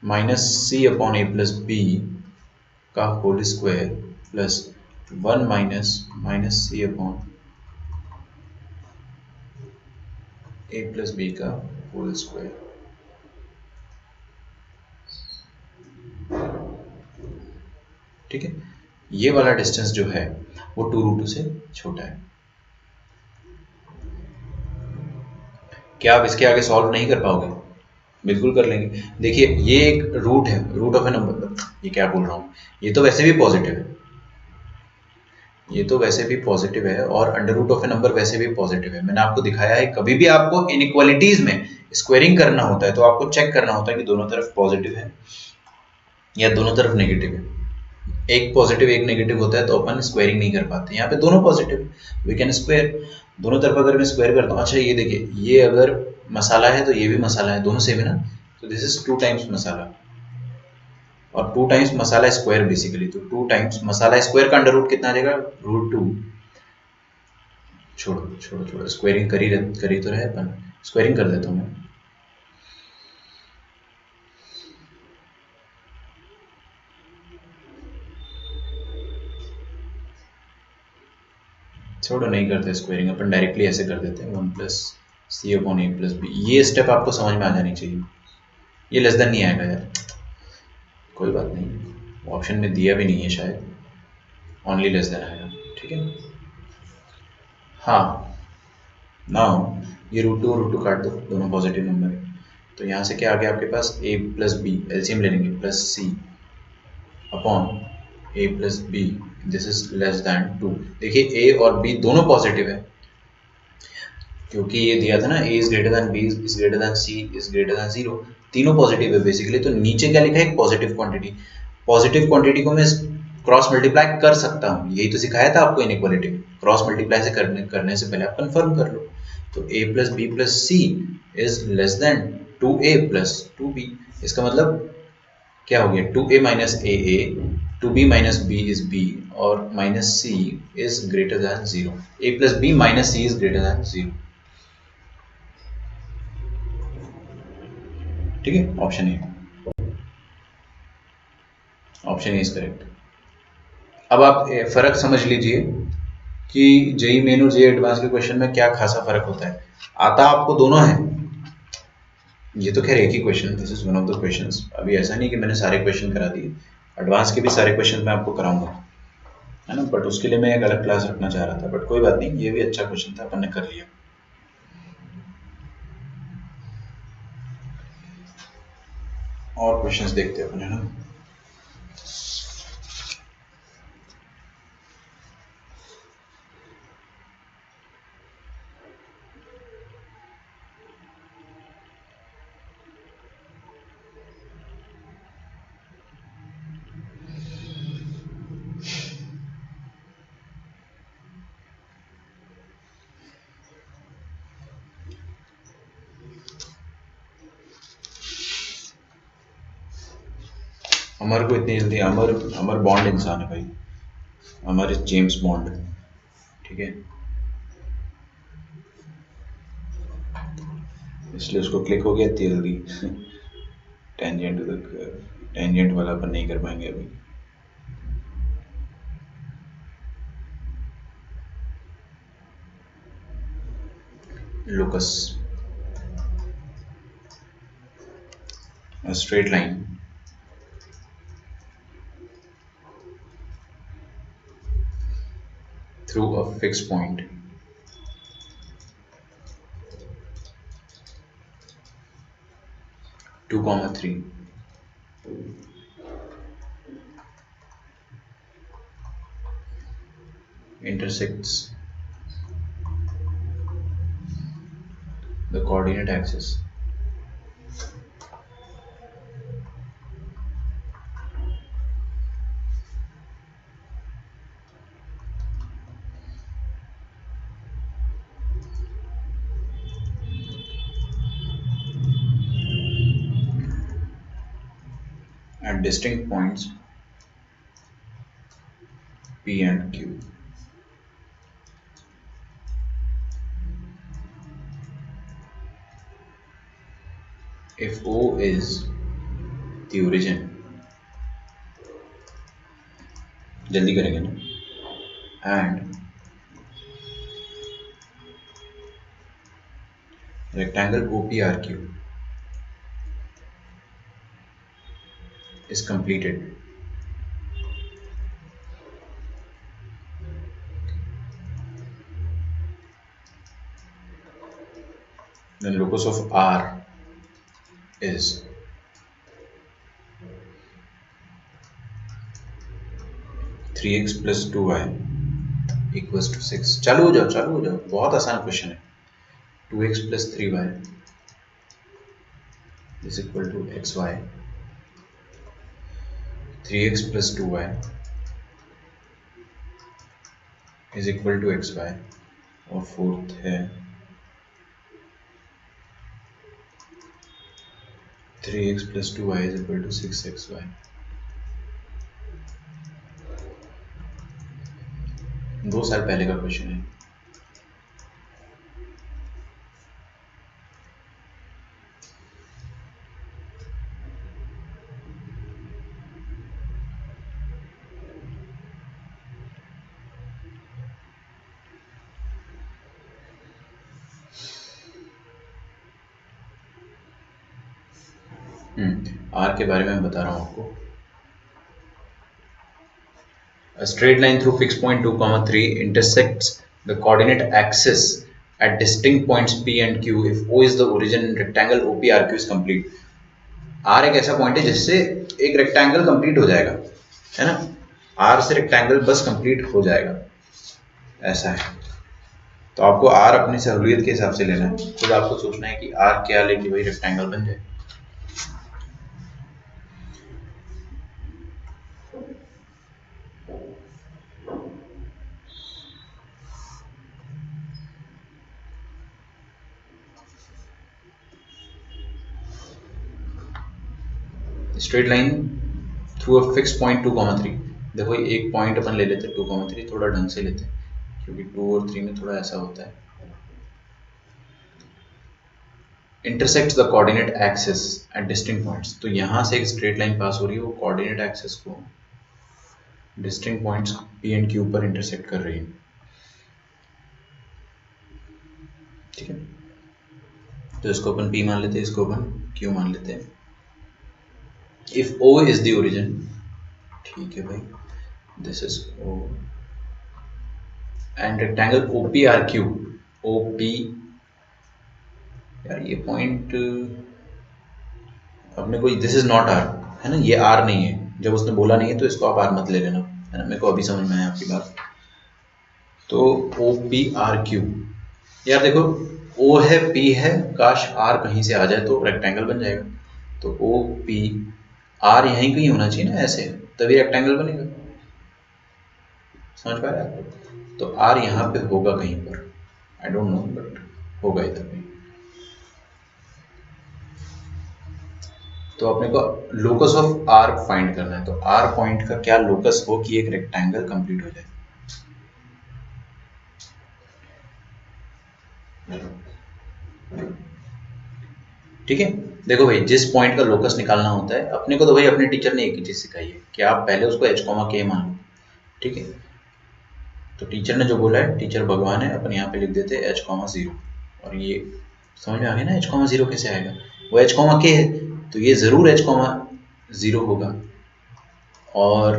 minus C upon a plus b का whole square plus 1 minus C upon a plus b का होल स्क्वायर। ठीक है, ये वाला डिस्टेंस जो है वो 2√2 से छोटा है। क्या आप इसके आगे सॉल्व नहीं कर पाओगे? बिल्कुल कर लेंगे। देखिए ये एक रूट है, रूट ऑफ ए नंबर, ये क्या बोल रहा हूँ, ये तो वैसे भी पॉजिटिव है, ये तो वैसे भी पॉजिटिव है, और under root of a number वैसे भी पॉजिटिव है। मैंने आपको दिखाया है, कभी भी आपको इनइक्वालिटीज में स्क्वायरिंग करना होता है तो आपको चेक करना होता है कि दोनों तरफ पॉजिटिव है या दोनों तरफ नेगेटिव है। एक पॉजिटिव एक नेगेटिव होता है तो अपन स्क्वायरिंग नहीं कर पाते, यहाँ पे दोनों पॉजिटिव, वी कैन स्क्वायर। दोनों तरफ अगर मैं स्क्वायर करता हूँ, अच्छा ये देखिए, ये अगर मसाला है तो ये भी मसाला है, दोनों सेम है ना, तो दिस इज 2 टाइम्स मसाला, और 2 टाइम्स मसाला स्क्वायर बेसिकली, तो 2 टाइम्स मसाला स्क्वायर का अंडर रूट कितना आ जाएगा, √2। छोड़ो छोड़ो छोड़ो, स्क्वायरिंग करी तो रहे अपन, स्क्वायरिंग कर देता हूँ मैं। छोड़ो, नहीं करते स्क्वायरिंग, अपन डायरेक्टली ऐसे कर देते हैं, 1 plus c upon a plus B. ये स्टेप आपको समझ में आ जानी चाहिए। ये लेस देन नहीं आएगा यार, कोई बात नहीं, ऑप्शन में दिया भी नहीं है शायद, ओनली लेस देन आएगा। ठीक है, हाँ नाउ ये √2 काट दो, दोनों पॉजिटिव नंबर है, तो यहाँ से क्या आ गया आपके पास, a प्लस बी, एलसीएम ले लेंगे, plus c upon a plus b, this is less than 2। देखिए a और b दोनों पॉजिटिव है, क्योंकि ये दिया था ना, a is greater then b is greater then c is greater than 0, तीनों पॉजिटिव है बेसिकली। तो नीचे क्या लिखा है, पॉजिटिव क्वांटिटी, पॉजिटिव क्वांटिटी को मैं क्रॉस मल्टीप्लाई कर सकता हूँ, यही तो सिखाया था आपको इनइक्वालिटी में, क्रॉस मल्टीप्लाई से करने से पहले आप कंफर्म कर लो। तो a plus B plus C is less than 2a plus 2b, इसका मतलब क्या हो गया, 2a minus a, 2b minus b is b, और minus c is greater than 0, a plus b minus c is greater than 0। ठीक है, option a, option a is correct. अब आप फर्क समझ लीजिए कि जेई मेन और जेई एडवांस के क्वेश्चन में क्या खासा फर्क होता है। आता आपको दोनों है, ये तो खैर एक ही question, this is one of the questions. अभी ऐसा नहीं कि मैंने सारे क्वेश्चन करा दिए, एडवांस के भी सारे क्वेश्चन मैं आपको कराऊंगा, है ना, बट उसके लिए मैं एक अलग क्लास रखना चाह रहा था, बट कोई बात नहीं, ये भी अच्छा क्वेश्चन था, अपन ने कर लिया। और क्वेश्चंस देखते हैं अपन, है ना। अमर को इतनी जल्दी, अमर अमर बॉन्ड इंसान है भाई, अमर इज जेम्स बॉन्ड। ठीक है, इसलिए उसको क्लिक हो गया इतनी जल्दी। टेंजेंट तक, टेंजेंट वाला अपन नहीं कर पाएंगे अभी। Locus, a straight line fixed point two comma three intersects the coordinate axis at distinct points P and Q. If O is the origin, जल्दी करेंगे ना, and rectangle OPRQ is completed, then locus of R is three x plus two y equals to six. चालू हो जाओ, बहुत आसान question है। Two x plus three y is equal to x y, three x plus two y is equal to x y, और fourth है three x plus two y is equal to six x y. 2 साल पहले का question है। Are के बारे में बता रहा हूं आपको। A straight line through fixed point 2, 3 intersects the coordinate axis at distinct points P and Q if O is the origin and rectangle OPRQ is complete। R एक ऐसा पॉइंट है जिससे एक रेक्टेंगल कंप्लीट हो जाएगा, है ना। R से रेक्टेंगल बस कंप्लीट हो जाएगा, ऐसा है। तो आपको R अपनी सहूलियत के हिसाब से लेना है, खुद आपको सोचना है कि R क्या लेके वही रेक्टेंगल बन जाए। Straight line through a fix point 2, 3। देखो एक पॉइंट अपन ले लेते 2, 3, थोड़ा ढंग से लेते क्योंकि 2 और 3 में थोड़ा ऐसा होता है। Intersects the coordinate axis at distinct points, तो यहाँ से एक स्ट्रेट लाइन पास हो रही है, वो कोऑर्डिनेट एक्सिस को distinct points P and Q पर इंटरसेक्ट कर रही है, ठीक है। तो इसको अपन P मान लेते हैं, इसको अपन Q मान लेते हैं। If O is the origin, ठीक है भाई, this is O and rectangle OPRQ, OP, यार ये पॉइंट अपने को, दिस इज नॉट R, है ना, ये R नहीं है। जब उसने बोला नहीं है तो इसको आप R मत ले लेना, है ना, मेरे को अभी समझ में आया आपकी बात। तो OPRQ, यार देखो O है P है, काश R कहीं से आ जाए तो रेक्टेंगल बन जाएगा। तो OPR यहीं कहीं होना चाहिए ना, ऐसे तभी रेक्टेंगल बनेगा, समझ पा रहे हैं आप। तो R यहाँ पे होगा कहीं पर, आई डोंट नो बट होगा इधर कहीं। तो अपने को लोकस ऑफ R फाइंड करना है। तो R पॉइंट का क्या लोकस हो कि एक रेक्टेंगल कंप्लीट हो जाए। ठीक है, देखो भाई जिस पॉइंट का लोकस निकालना होता है अपने को, तो भाई अपने टीचर ने एक ही चीज सिखाई है कि आप पहले उसको h, k मान लो, ठीक है। तो टीचर ने जो बोला है, टीचर भगवान है, अपन यहाँ पे लिख देते हैं h, 0। और ये समझ में आ गया ना, h, 0 कैसे आएगा, वो h, k है, तो ये जरूर h, 0 होगा, और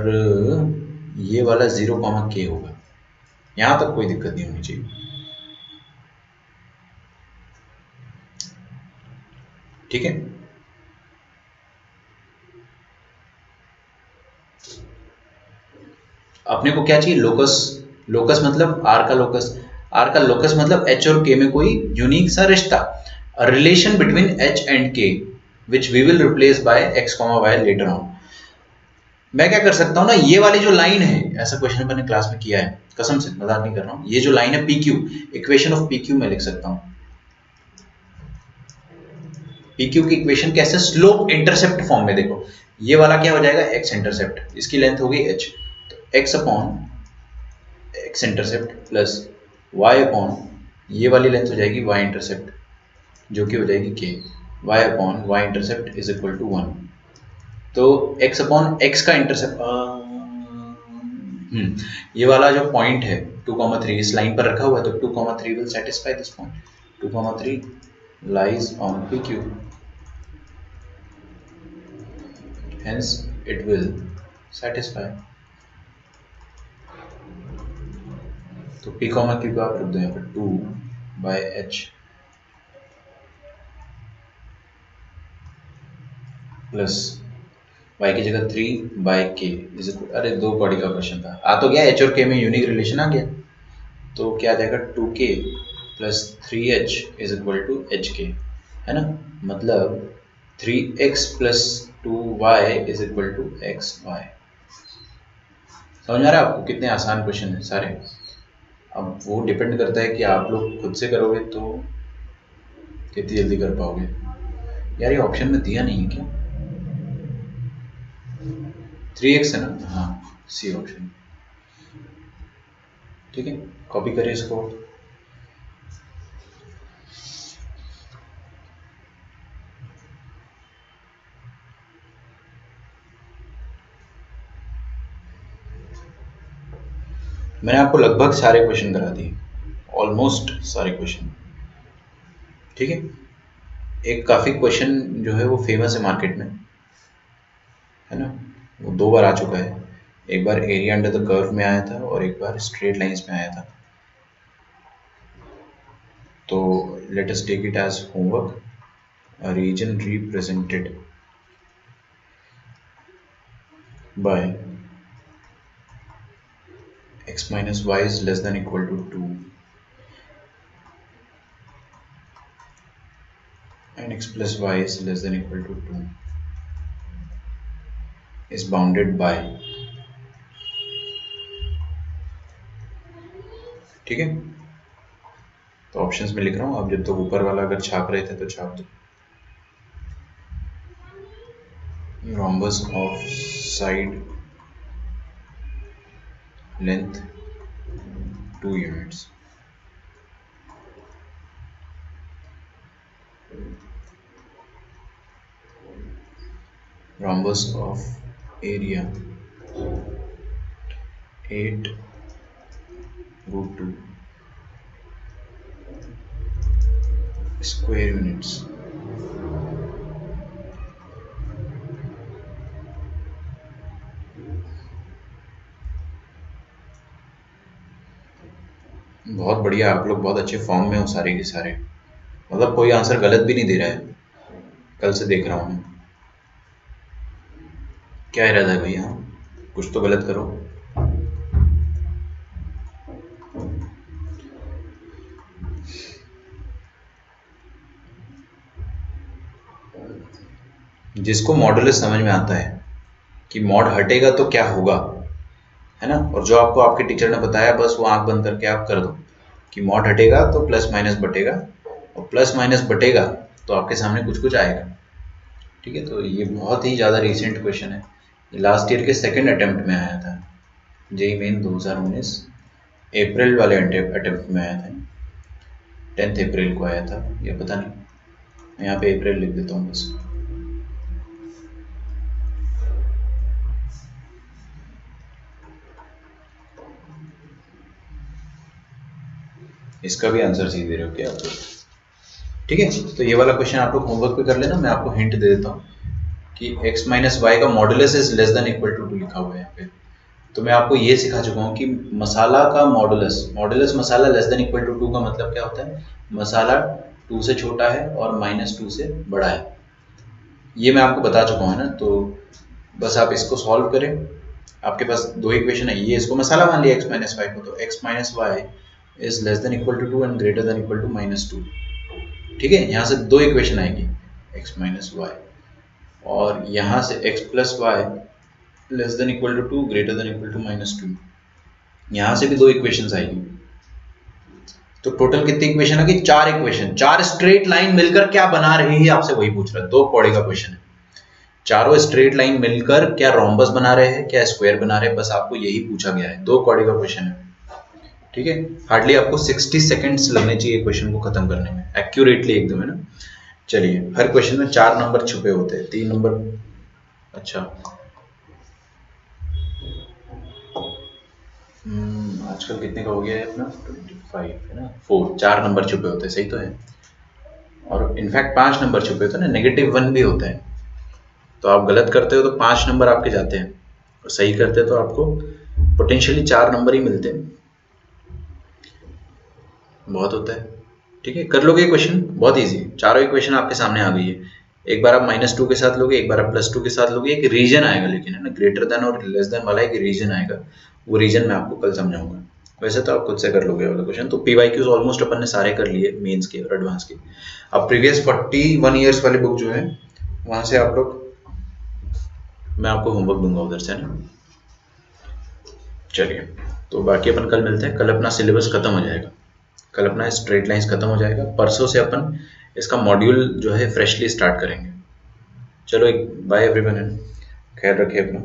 ये वाला 0, k होगा, यहां तक कोई दिक्कत नहीं होनी चाहिए। ठीक है, अपने को क्या चाहिए, लोकस। लोकस मतलब आर का लोकस, आर का लोकस मतलब एच और के में कोई यूनिक सा रिश्ता, relation between h and k which we will replace by x comma y later on. मैं क्या कर सकता हूँ ना, ये वाली जो लाइन है, ऐसा क्वेश्चन मैंने क्लास में किया है, कसम से मजाक नहीं कर रहा हूँ, ये जो लाइन है P Q, equation of P Q में लिख सकता हूँ। पी क्यू की इक्वेशन कैसे, स्लोप इंटरसेप्ट फॉर्म में। देखो ये वाला क्या हो जाएगा, एक्स इंटरसेप्ट, इसकी लेंथ हो गई एच, तो x upon x intercept plus y upon ये वाली लेंथ हो जाएगी वाई इंटरसेप्ट, जो कि हो जाएगी k, y upon y intercept is equal to 1। तो x अपॉन एक्स का इंटरसेप्ट, ये वाला जो पॉइंट है 2,3 इस लाइन पर रखा हुआ है, तो 2,3 will satisfy this point. 2,3 lies on P Q, hence it will satisfy। तो p कॉमा q का आप रख दो यहाँ पर 2 बाय एच प्लस y की जगह 3 बाय के इज, अरे दो बॉडी का क्वेश्चन था, आ तो गया, h और k में यूनिक रिलेशन आ गया, तो क्या आ जाएगा 2k plus 3h is equal to h k, है ना, मतलब 3x plus 2y is equal to x y. समझ आ रहा है आपको, कितने आसान क्वेश्चन है सारे। अब वो डिपेंड करता है कि आप लोग खुद से करोगे तो कितनी जल्दी कर पाओगे। यार ये ऑप्शन में दिया नहीं है क्या, 3x है ना, हाँ सी ऑप्शन। ठीक है, कॉपी करें इसको। मैंने आपको लगभग सारे क्वेश्चन करा दिए, ऑलमोस्ट सारे क्वेश्चन। ठीक है, एक काफ़ी क्वेश्चन जो है वो फेमस है मार्केट में, है ना, वो 2 बार आ चुका है। एक बार एरिया अंडर द कर्व में आया था और एक बार स्ट्रेट लाइंस में आया था। तो let us take it as homework, a region represented by x minus y is less than equal to 2 and x plus y is less than equal to 2 is bounded by, ठीक है, तो options में लिख रहा हूँ, आप जब तक ऊपर वाला अगर छाप रहे थे तो छाप दो। rhombus of side length 2 units, rhombus of area 8√2 square units, बहुत बढ़िया, आप लोग बहुत अच्छे फॉर्म में हो सारे के सारे, मतलब कोई आंसर गलत भी नहीं दे रहा है, कल से देख रहा हूँ मैं। क्या इरादा है भैया, कुछ तो गलत करो। जिसको मॉडुलस समझ में आता है कि मॉड हटेगा तो क्या होगा, है ना, और जो आपको आपके टीचर ने बताया बस वो आंख बंद करके आप कर दो कि मॉड हटेगा तो प्लस माइनस बटेगा, और प्लस माइनस बटेगा तो आपके सामने कुछ कुछ आएगा। ठीक है, तो ये बहुत ही ज़्यादा रिसेंट क्वेश्चन है, ये लास्ट ईयर के सेकंड अटेम्प्ट में आया था, जेई मेन 2019 अप्रैल वाले अटेम्प्ट में आया था, 10 अप्रैल को आया था, या पता नहीं, मैं यहाँ पे अप्रैल लिख देता हूँ बस। इसका भी आंसर सी दे रहे हो क्या आप लोग? ठीक है, तो ये वाला क्वेश्चन आप लोग होमवर्क पे कर लेना, मैं आपको हिंट दे देता हूँ कि x माइनस वाई का modulus is less than equal to 2 लिखा हुआ है यहाँ पे, तो मैं आपको ये सिखा चुका हूँ कि मसाला का मॉडुलस मसाला लेस देन इक्वल टू 2 का मतलब क्या होता है, मसाला 2 से छोटा है और -2 से बड़ा है। ये मैं आपको बता चुका हूँ ना, तो बस आप इसको सॉल्व करें। आपके पास दो इक्वेशन है, ये इसको मसाला मान लिया x माइनस वाई को, तो x minus y is less than equal to 2 and greater than equal to -2। ठीक है, यहाँ से दो इक्वेशन आएगी, x माइनस वाई, और यहाँ से x plus y less than equal to 2 greater than equal to -2। यहाँ से भी दो इक्वेशंस आएगी। तो टोटल कितनी इक्वेशन आ गई, चार इक्वेशन। चार स्ट्रेट लाइन मिलकर क्या बना रही है, आपसे वही पूछ रहा है, दो कौड़े का क्वेश्चन है। चारों स्ट्रेट लाइन मिलकर क्या रोम्बस बना रहे हैं, क्या स्क्वायर बना रहे हैं, बस आपको यही पूछा गया है, दो कौड़े का क्वेश्चन है। ठीक है, हार्डली आपको 60 सेकेंड्स लगने चाहिए क्वेश्चन को खत्म करने में, एक्यूरेटली एकदम, है ना। चलिए, हर क्वेश्चन में 4 नंबर छुपे होते हैं, 3 नंबर। अच्छा, आजकल कितने का हो गया है अपना, 25 है ना, 4 नंबर छुपे होते हैं, सही तो है। और इनफैक्ट 5 नंबर छुपे होते हैं ना, -1 भी होता है। तो आप गलत करते हो तो 5 नंबर आपके जाते हैं, और सही करते तो आपको पोटेंशियली 4 नंबर ही मिलते हैं। बहुत होता है। ठीक है, कर लोगे क्वेश्चन, बहुत इजी है, चारों इक्वेशन आपके सामने आ गई है। एक बार आप -2 के साथ लोगे, एक बार आप +2 के साथ लोगे, एक रीजन आएगा लेकिन, है ना, ग्रेटर देन और लेस देन वाला एक रीजन आएगा, वो रीजन मैं आपको कल समझाऊंगा। वैसे तो आप खुद से कर लोगे वाला क्वेश्चन। तो PYQs ऑलमोस्ट अपन ने सारे कर लिए, मेंस के और एडवांस के। अब प्रीवियस 41 ईयर्स वाली बुक जो है, वहां से आप लोग, मैं आपको होमवर्क दूंगा उधर से ना। चलिए, तो बाकी अपन कल मिलते हैं। कल अपना सिलेबस खत्म हो जाएगा, कल अपना स्ट्रेट लाइंस खत्म हो जाएगा। परसों से अपन इसका मॉड्यूल जो है फ्रेशली स्टार्ट करेंगे। चलो, एक बाय एवरीवन, ख्याल रखिए अपना।